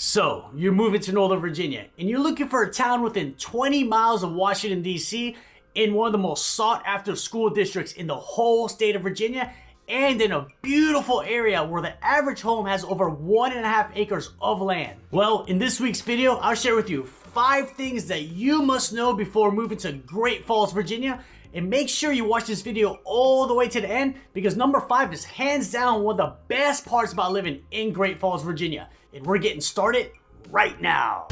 So, you're moving to Northern Virginia and you're looking for a town within 20 miles of Washington, D.C. in one of the most sought after school districts in the whole state of Virginia and in a beautiful area where the average home has over 1.5 acres of land. Well, in this week's video, I'll share with you 5 things that you must know before moving to Great Falls, Virginia. And make sure you watch this video all the way to the end because number 5 is hands down one of the best parts about living in Great Falls, Virginia. And we're getting started right now.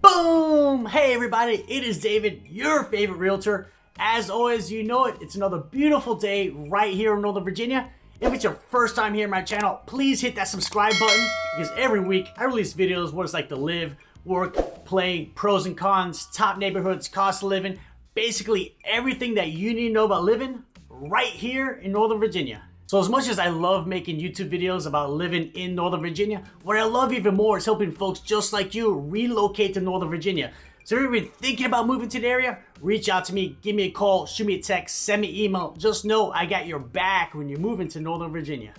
Boom! Hey everybody, it is David, your favorite realtor. As always, you know it, it's another beautiful day right here in Northern Virginia. If it's your first time here on my channel, please hit that subscribe button because every week I release videos what it's like to live, work, play, pros and cons, top neighborhoods, cost of living, basically everything that you need to know about living right here in Northern Virginia. So as much as I love making YouTube videos about living in Northern Virginia, what I love even more is helping folks just like you relocate to Northern Virginia. So if you've been thinking about moving to the area, reach out to me, give me a call, shoot me a text, send me an email. Just know I got your back when you're moving to Northern Virginia.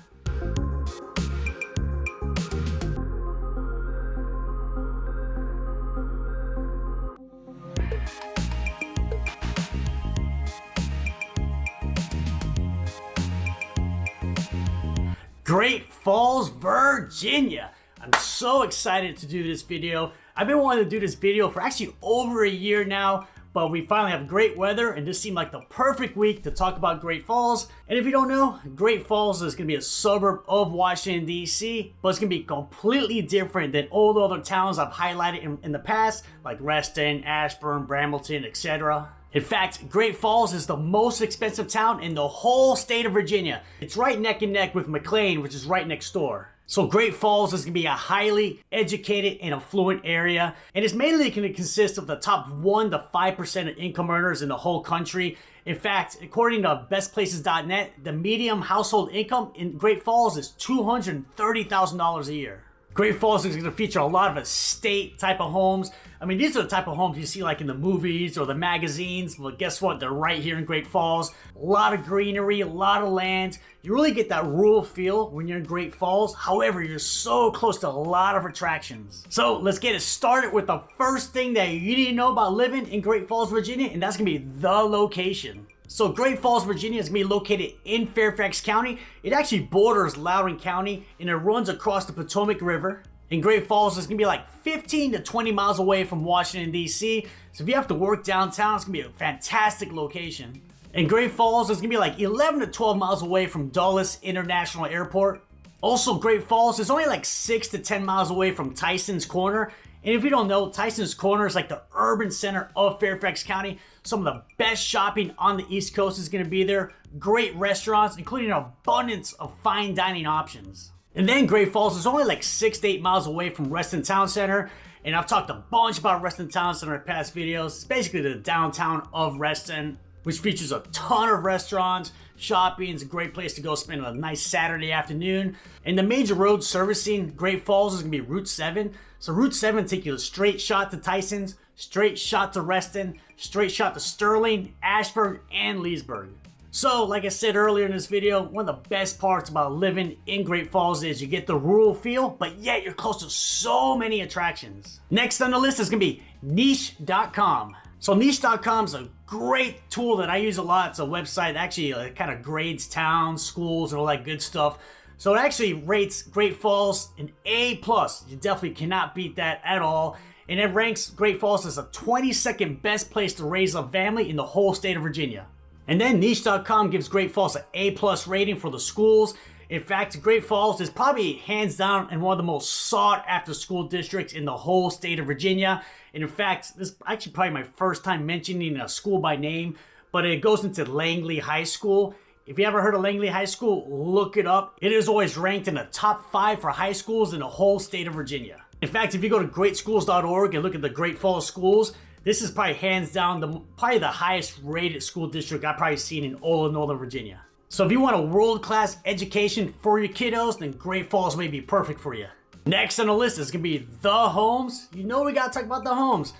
Great Falls, Virginia. I'm so excited to do this video. I've been wanting to do this video for actually over a year now, but we finally have great weather and this seemed like the perfect week to talk about Great Falls. And if you don't know, Great Falls is going to be a suburb of Washington, D.C., but it's going to be completely different than all the other towns I've highlighted in the past, like Reston, Ashburn, Brambleton, etc. In fact, Great Falls is the most expensive town in the whole state of Virginia. It's right neck and neck with McLean, which is right next door. So Great Falls is going to be a highly educated and affluent area, and it's mainly going to consist of the top 1 to 5% of income earners in the whole country. In fact, according to bestplaces.net, the median household income in Great Falls is $230,000 a year. Great Falls is going to feature a lot of estate type of homes. I mean, these are the type of homes you see like in the movies or the magazines. Well, guess what? They're right here in Great Falls. A lot of greenery, a lot of land. You really get that rural feel when you're in Great Falls. However, you're so close to a lot of attractions. So let's get it started with the first thing that you need to know about living in Great Falls, Virginia, and that's going to be the location. So Great Falls, Virginia is going to be located in Fairfax County. It actually borders Loudoun County and it runs across the Potomac River. And Great Falls is going to be like 15 to 20 miles away from Washington, D.C. So if you have to work downtown, it's going to be a fantastic location. And Great Falls is going to be like 11 to 12 miles away from Dulles International Airport. Also, Great Falls is only like 6 to 10 miles away from Tyson's Corner. And if you don't know, Tyson's Corner is like the urban center of Fairfax County. Some of the best shopping on the East Coast is going to be there. Great restaurants, including an abundance of fine dining options. And then Great Falls is only like 6 to 8 miles away from Reston Town Center. And I've talked a bunch about Reston Town Center in past videos. It's basically the downtown of Reston, which features a ton of restaurants, shopping. It's a great place to go spend a nice Saturday afternoon. And the major road servicing Great Falls is going to be Route 7. So Route 7 takes you a straight shot to Tyson's, straight shot to Reston, straight shot to Sterling, Ashburn, and Leesburg. So, like I said earlier in this video, one of the best parts about living in Great Falls is you get the rural feel, but yet you're close to so many attractions. Next on the list is going to be niche.com. So niche.com is a great tool that I use a lot. It's a website that actually kind of grades towns, schools, and all that good stuff. So it actually rates Great Falls an A+. You definitely cannot beat that at all. And it ranks Great Falls as the 22nd best place to raise a family in the whole state of Virginia. And then niche.com gives Great Falls an A+ rating for the schools. In fact, Great Falls is probably hands down in one of the most sought after school districts in the whole state of Virginia. And in fact, this is actually probably my first time mentioning a school by name, but it goes into Langley High School. If you ever heard of Langley High School, look it up. It is always ranked in the top 5 for high schools in the whole state of Virginia. In fact, if you go to greatschools.org and look at the Great Falls schools, this is probably hands down probably the highest rated school district I've probably seen in all of Northern Virginia. So if you want a world-class education for your kiddos, then Great Falls may be perfect for you. Next on the list is going to be the homes. You know we got to talk about the homes.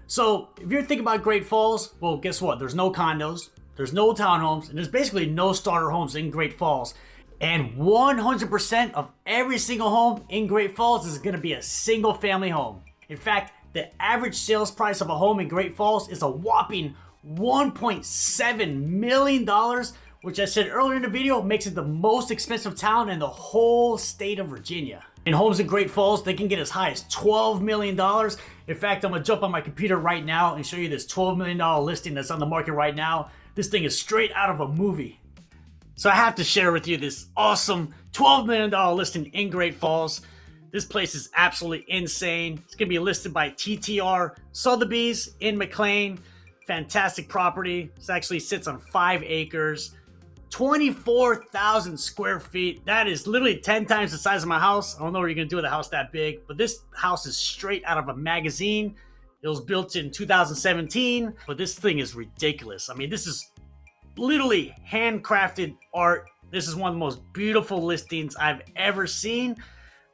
So if you're thinking about Great Falls, well, guess what? There's no condos, there's no townhomes, and there's basically no starter homes in Great Falls. And 100% of every single home in Great Falls is going to be a single family home. In fact, the average sales price of a home in Great Falls is a whopping $1.7 million, which I said earlier in the video makes it the most expensive town in the whole state of Virginia. And homes in Great Falls, they can get as high as $12 million. In fact, I'm gonna jump on my computer right now and show you this $12 million listing that's on the market right now. This thing is straight out of a movie. So I have to share with you this awesome $12 million listing in Great Falls. This place is absolutely insane. It's gonna be listed by TTR Sotheby's in McLean. Fantastic property. This actually sits on 5 acres, 24,000 square feet. That is literally 10 times the size of my house. I don't know what you're gonna do with a house that big, but this house is straight out of a magazine. It was built in 2017, but this thing is ridiculous. I mean, this is literally handcrafted art. This is one of the most beautiful listings I've ever seen.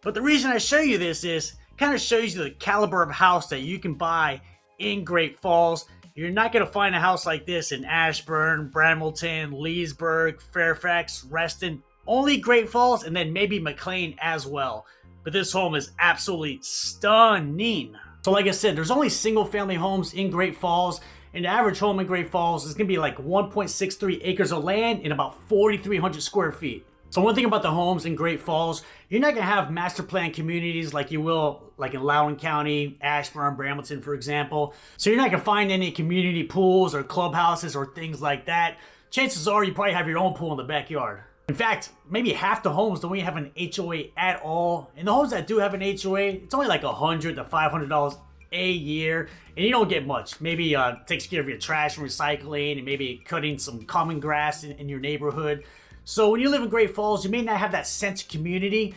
But the reason I show you this is kind of shows you the caliber of house that you can buy in Great Falls. You're not going to find a house like this in Ashburn, Bramilton, Leesburg, Fairfax, Reston. Only Great Falls and then maybe McLean as well. But this home is absolutely stunning. So like I said, there's only single family homes in Great Falls. And the average home in Great Falls is going to be like 1.63 acres of land and about 4,300 square feet. So one thing about the homes in Great Falls, you're not going to have master plan communities like you will like in Loudoun County, Ashburn, Bramilton, for example. So you're not going to find any community pools or clubhouses or things like that. Chances are you probably have your own pool in the backyard. In fact, maybe half the homes don't even have an HOA at all. And the homes that do have an HOA, it's only like $100 to $500 a year. And you don't get much. Maybe takes care of your trash and recycling and maybe cutting some common grass in your neighborhood. So when you live in Great Falls, you may not have that sense of community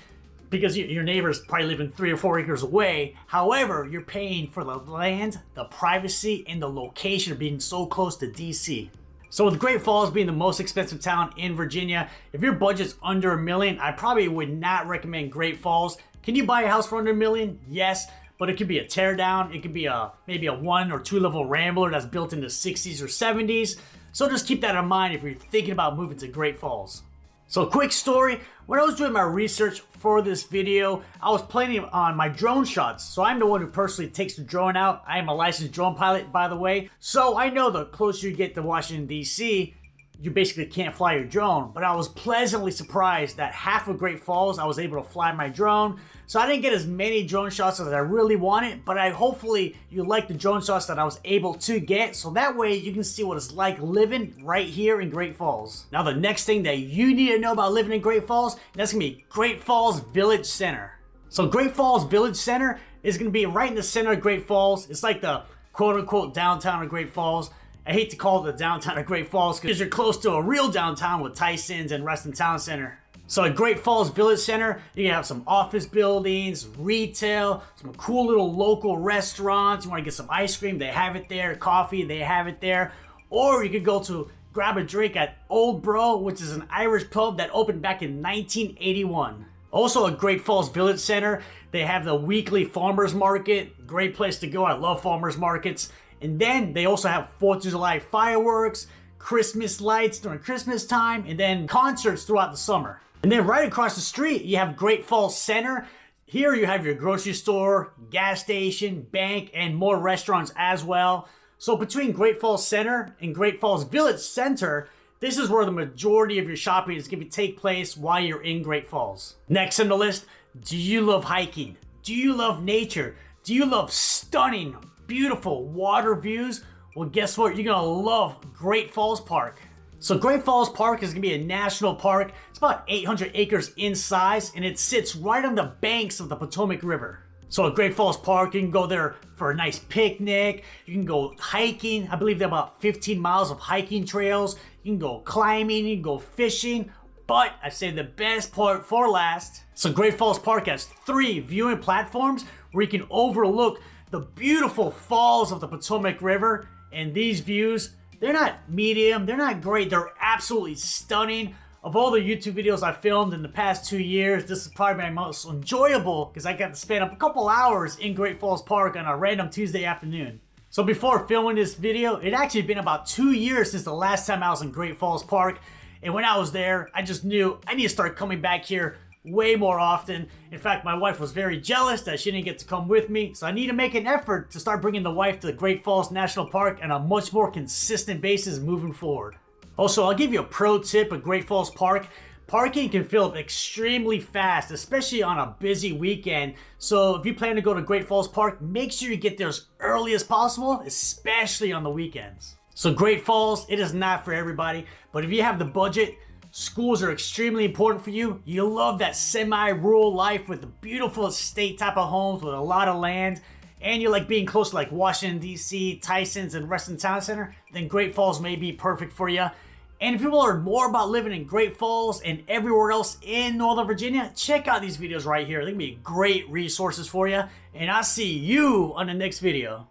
because your neighbors probably living 3 or 4 acres away. However, you're paying for the land, the privacy, and the location of being so close to DC. So with Great Falls being the most expensive town in Virginia, if your budget's under $1 million, I probably would not recommend Great Falls. Can you buy a house for under $1 million? Yes, but it could be a teardown. It could be maybe a 1 or 2 level rambler that's built in the 60s or 70s. So just keep that in mind if you're thinking about moving to Great Falls. So quick story, when I was doing my research for this video, I was planning on my drone shots. So I'm the one who personally takes the drone out. I am a licensed drone pilot, by the way. So I know the closer you get to Washington, D.C., you basically can't fly your drone. But I was pleasantly surprised that half of Great Falls, I was able to fly my drone. So I didn't get as many drone shots as I really wanted, but hopefully you like the drone shots that I was able to get. So that way you can see what it's like living right here in Great Falls. Now the next thing that you need to know about living in Great Falls, that's gonna be Great Falls Village Center. So Great Falls Village Center is gonna be right in the center of Great Falls. It's like the quote unquote downtown of Great Falls. I hate to call it the downtown of Great Falls because you're close to a real downtown with Tyson's and Reston Town Center. So at Great Falls Village Center, you can have some office buildings, retail, some cool little local restaurants. You want to get some ice cream, they have it there. Coffee, they have it there. Or you could go to grab a drink at Old Bro, which is an Irish pub that opened back in 1981. Also at Great Falls Village Center, they have the weekly farmers market. Great place to go. I love farmers markets. And then they also have 4th of July fireworks, Christmas lights during Christmas time, and then concerts throughout the summer. And then right across the street, you have Great Falls Center. Here you have your grocery store, gas station, bank, and more restaurants as well. So between Great Falls Center and Great Falls Village Center, this is where the majority of your shopping is going to take place while you're in Great Falls. Next on the list, do you love hiking? Do you love nature? Do you love stunning, beautiful water views? Well, guess what? You're gonna love Great Falls Park. So Great Falls Park is gonna be a national park. It's about 800 acres in size, and it sits right on the banks of the Potomac River. So at Great Falls Park, you can go there for a nice picnic. You can go hiking. I believe there are about 15 miles of hiking trails. You can go climbing, you can go fishing. But I say the best part for last. So Great Falls Park has 3 viewing platforms where you can overlook the beautiful falls of the Potomac River. And these views, they're not medium, they're not great, they're absolutely stunning. Of all the YouTube videos I filmed in the past 2 years, this is probably my most enjoyable because I got to spend a couple hours in Great Falls Park on a random Tuesday afternoon. So before filming this video, it actually been about 2 years since the last time I was in Great Falls Park. And when I was there, I just knew I need to start coming back here way more often. In fact, my wife was very jealous that she didn't get to come with me. So I need to make an effort to start bringing the wife to the Great Falls National Park on a much more consistent basis moving forward. Also, I'll give you a pro tip at Great Falls Park. Parking can fill up extremely fast, especially on a busy weekend. So if you plan to go to Great Falls Park, make sure you get there as early as possible, especially on the weekends. So Great Falls, it is not for everybody, but if you have the budget, schools are extremely important for you. You love that semi-rural life with the beautiful estate type of homes with a lot of land, and you like being close to like Washington, D.C., Tyson's, and Reston Town Center, then Great Falls may be perfect for you. And if you want to learn more about living in Great Falls and everywhere else in Northern Virginia, check out these videos right here. They're going to be great resources for you. And I'll see you on the next video.